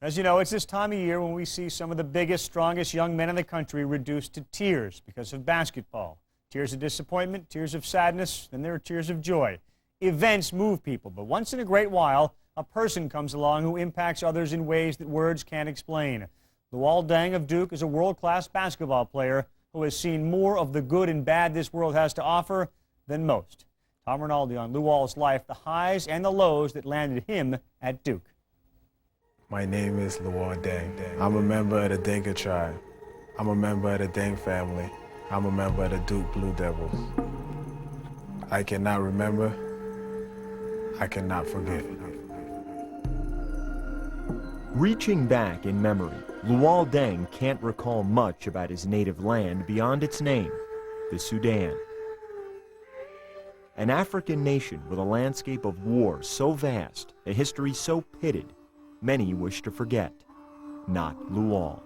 As you know, it's this time of year when we see some of the biggest, strongest young men in the country reduced to tears because of basketball. Tears of disappointment, tears of sadness, then there are tears of joy. Events move people, but once in a great while, a person comes along who impacts others in ways that words can't explain. Luol Deng of Duke is a world-class basketball player who has seen more of the good and bad this world has to offer than most. Tom Rinaldi on Luol's life, the highs and the lows that landed him at Duke. My name is Luol Deng. I'm a member of the Dinka tribe. I'm a member of the Deng family. I'm a member of the Duke Blue Devils. I cannot remember. I cannot forget. Reaching back in memory, Luol Deng can't recall much about his native land beyond its name, the Sudan. An African nation with a landscape of war so vast, a history so pitted, many wish to forget. Not Luol.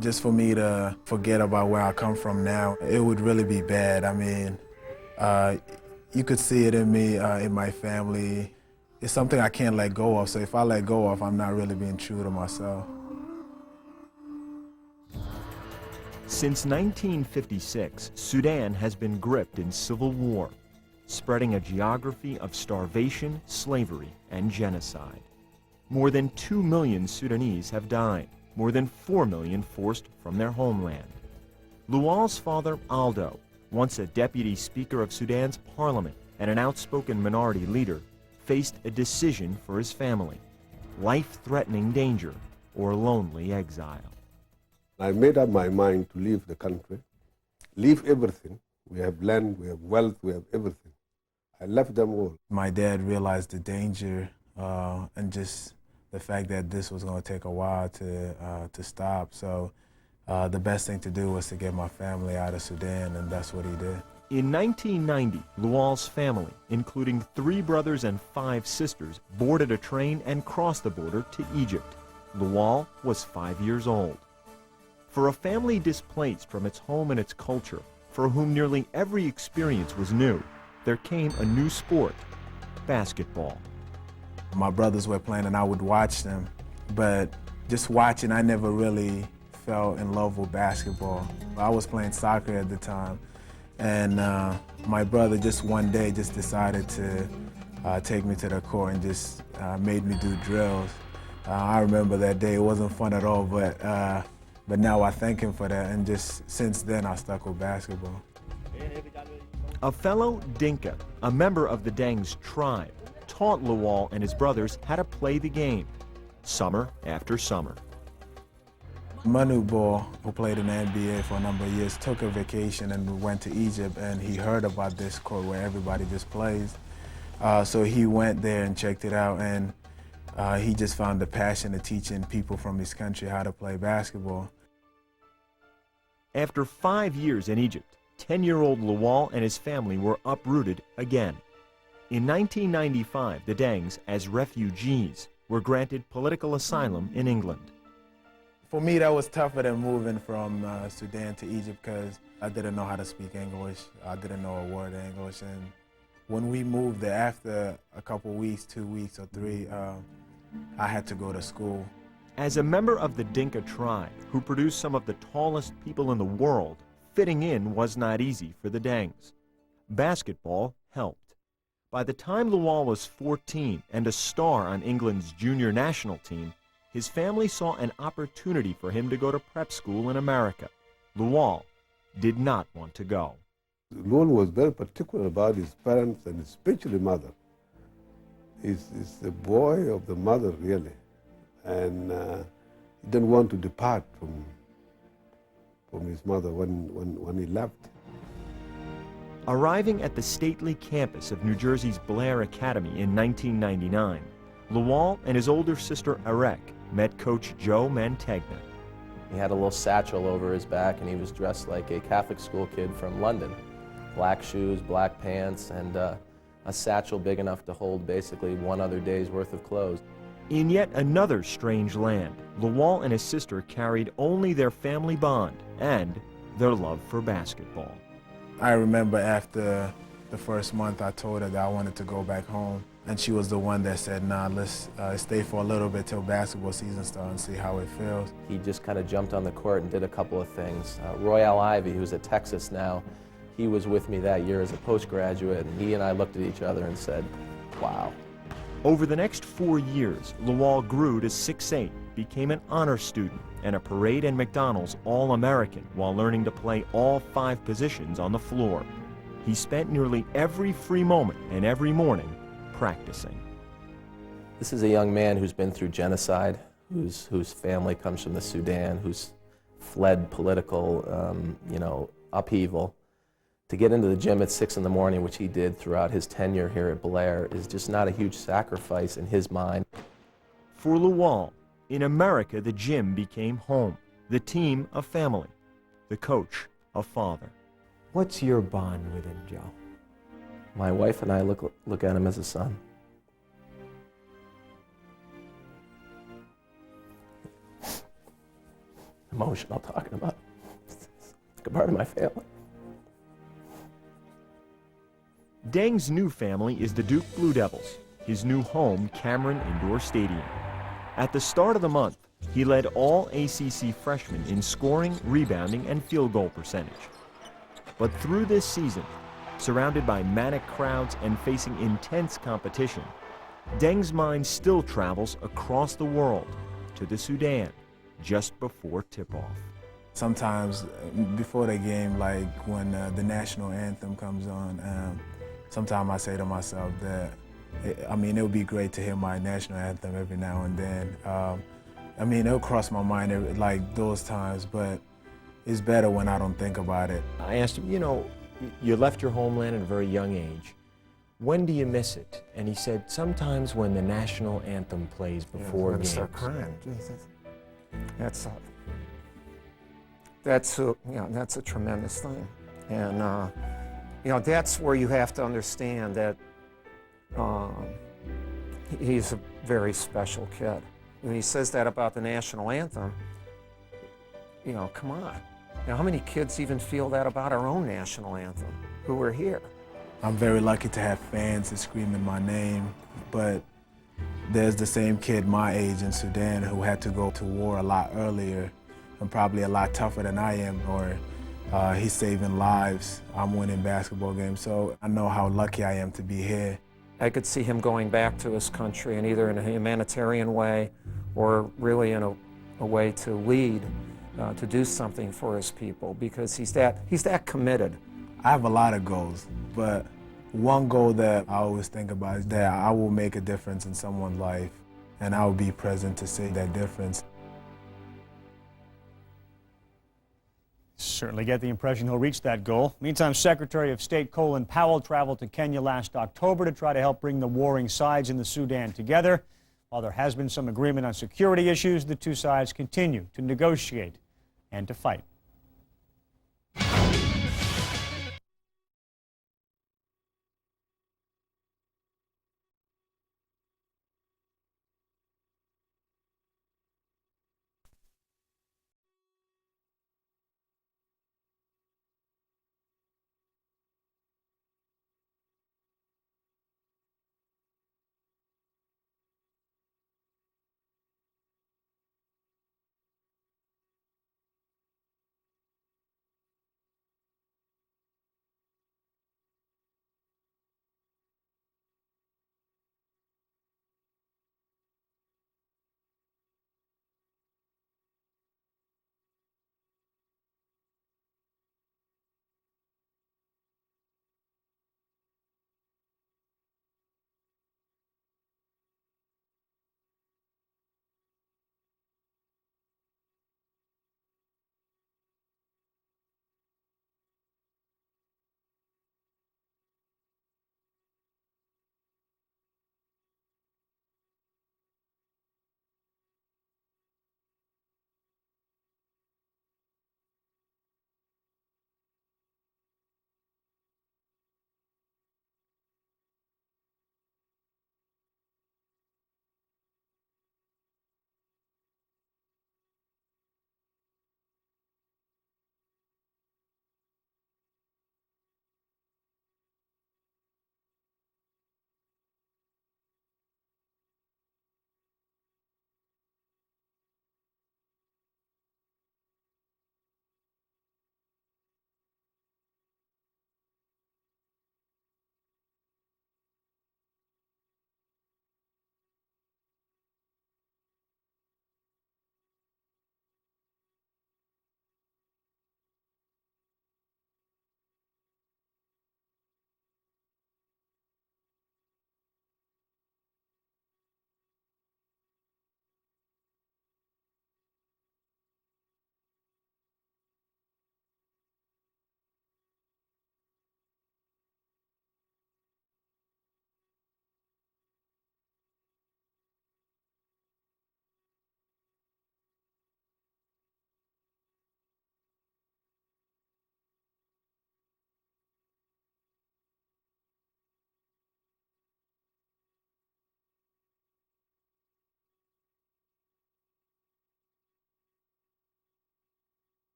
Just for me to forget about where I come from now, it would really be bad. I mean, you could see it in me, in my family. It's something I can't let go of, so if I let go of, I'm not really being true to myself. Since 1956, Sudan has been gripped in civil war, spreading a geography of starvation, slavery, and genocide. More than 2 million Sudanese have died, more than 4 million forced from their homeland. Luol's father, Aldo, once a deputy speaker of Sudan's parliament and an outspoken minority leader, faced a decision for his family: life-threatening danger or lonely exile. I made up my mind to leave the country, leave everything. We have land, we have wealth, we have everything. I left them all. My dad realized the danger and just the fact that this was going to take a while to stop. So the best thing to do was to get my family out of Sudan, and that's what he did. In 1990, Luol's family, including 3 brothers and 5 sisters, boarded a train and crossed the border to Egypt. Luol was 5 years old. For a family displaced from its home and its culture, for whom nearly every experience was new, there came a new sport: basketball. My brothers were playing and I would watch them, but just watching, I never really fell in love with basketball. I was playing soccer at the time, and my brother just one day just decided to take me to the court and just made me do drills. I remember that day. It wasn't fun at all, but now I thank him for that, and just since then I stuck with basketball. A fellow Dinka, a member of the Deng's tribe, taught Luol and his brothers how to play the game, summer after summer. Manu Ball, who played in the NBA for a number of years, took a vacation and went to Egypt, and he heard about this court where everybody just plays. So he went there and checked it out, and he just found the passion of teaching people from his country how to play basketball. After 5 years in Egypt, 10-year-old Luol and his family were uprooted again. In 1995, the Dengs, as refugees, were granted political asylum in England. For me, that was tougher than moving from Sudan to Egypt because I didn't know how to speak English. I didn't know a word of English. And when we moved there, after a couple weeks, 2 weeks or 3, I had to go to school. As a member of the Dinka tribe, who produced some of the tallest people in the world, fitting in was not easy for the Dengs. Basketball helped. By the time Luol was 14 and a star on England's junior national team, his family saw an opportunity for him to go to prep school in America. Luol did not want to go. Luol was very particular about his parents and especially mother. He's the boy of the mother, really. And he didn't want to depart from his mother when he left. Arriving at the stately campus of New Jersey's Blair Academy in 1999, Luol and his older sister Arek met Coach Joe Mantegna. He had a little satchel over his back and he was dressed like a Catholic school kid from London. Black shoes, black pants, and a satchel big enough to hold basically one other day's worth of clothes. In yet another strange land, Luol and his sister carried only their family bond and their love for basketball. I remember after The first month I told her that I wanted to go back home, and she was the one that said, nah, let's stay for a little bit till basketball season starts and see how it feels. He just kind of jumped on the court and did a couple of things. Royale Ivy, who's at Texas now, he was with me that year as a postgraduate, and he and I looked at each other and said, wow. Over the next 4 years, Luol grew to 6'8", became an honor student, and a Parade and McDonald's All-American while learning to play all 5 positions on the floor. He spent nearly every free moment and every morning practicing. This is a young man who's been through genocide, whose family comes from the Sudan, who's fled political upheaval. To get into the gym at 6 in the morning, which he did throughout his tenure here at Blair, is just not a huge sacrifice in his mind. For Luol, in America, the gym became home, the team a family, the coach a father. What's your bond with him, Joe? My wife and I look at him as a son. Emotional talking about him. It's a part of my family. Deng's new family is the Duke Blue Devils, his new home, Cameron Indoor Stadium. At the start of the month, he led all ACC freshmen in scoring, rebounding, and field goal percentage. But through this season, surrounded by manic crowds and facing intense competition, Deng's mind still travels across the world to the Sudan just before tip-off. Sometimes before the game, like when the national anthem comes on, sometimes I say to myself that, it would be great to hear my national anthem every now and then. It'll cross my mind like those times, but it's better when I don't think about it. I asked him, you left your homeland at a very young age. When do you miss it? And he said, sometimes when the national anthem plays before games. Start crying. Jesus. That's a tremendous thing. And, that's where you have to understand that he's a very special kid. When he says that about the national anthem, come on. How many kids even feel that about our own national anthem who are here? I'm very lucky to have fans that screaming my name, but there's the same kid my age in Sudan who had to go to war a lot earlier and probably a lot tougher than I am, or he's saving lives. I'm winning basketball games, so I know how lucky I am to be here. I could see him going back to his country, and either in a humanitarian way or really in a way to lead, to do something for his people, because he's that committed. I have a lot of goals, but one goal that I always think about is that I will make a difference in someone's life, and I will be present to see that difference. Certainly get the impression he'll reach that goal. Meantime, Secretary of State Colin Powell traveled to Kenya last October to try to help bring the warring sides in the Sudan together. While there has been some agreement on security issues, the two sides continue to negotiate and to fight.